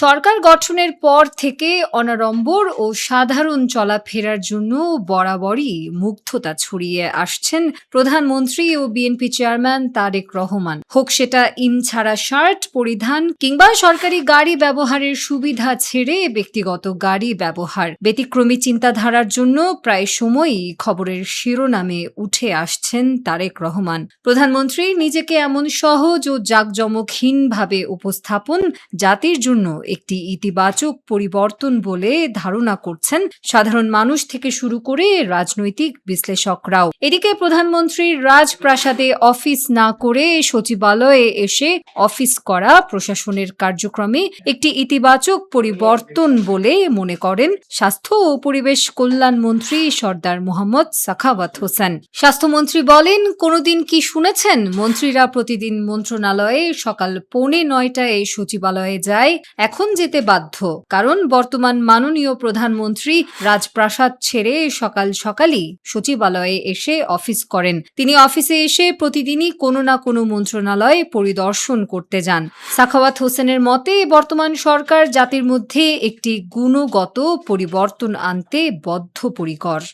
সরকার গঠনের পর থেকে অনাড়ম্বর ও সাধারণ চলাফেরার জন্য বরাবরই মুগ্ধতা ছড়িয়ে আসছেন প্রধানমন্ত্রী ও বিএনপি চেয়ারম্যান তারেক রহমান। হোক সেটা ছাড়া শার্ট পরিধান কিংবা সরকারি গাড়ি ব্যবহারের সুবিধা ছেড়ে ব্যক্তিগত গাড়ি ব্যবহার, ব্যতিক্রমী চিন্তাধারার জন্য প্রায় সময়ই খবরের শিরোনামে উঠে আসছেন তারেক রহমান। প্রধানমন্ত্রী নিজেকে এমন সহজ ও জাঁকজমকহীনভাবে উপস্থাপন জাতির জন্য একটি ইতিবাচক পরিবর্তন বলে ধারণা করছেন সাধারণ মানুষ থেকে শুরু করে রাজনৈতিক বিশ্লেষকরাও। এদিকে প্রধানমন্ত্রীর রাজপ্রাসাদে অফিস না করে সচিবালয়ে এসে অফিস করা প্রশাসনের কার্যক্রমে একটি ইতিবাচক পরিবর্তন বলে মনে করেন স্বাস্থ্য ও পরিবেশ কল্যাণ মন্ত্রী সরদার মোহাম্মদ সাখাওয়াত হোসেন। স্বাস্থ্যমন্ত্রী বলেন, কোনোদিন কি শুনেছেন মন্ত্রীরা প্রতিদিন মন্ত্রণালয়ে সকাল 8:45টায় সচিবালয়ে যায়? এখন যেতে বাধ্য, কারণ বর্তমান মাননীয় প্রধানমন্ত্রী রাজপ্রাসাদ ছেড়ে সকাল সকালই সচিবালয়ে এসে অফিস করেন। তিনি অফিসে এসে প্রতিদিনই কোনো না কোনো মন্ত্রণালয় পরিদর্শন করতে যান। সাখাওয়াত হোসেনের মতে বর্তমান সরকার জাতির মধ্যে একটি গুণগত পরিবর্তন আনতে বদ্ধপরিকর।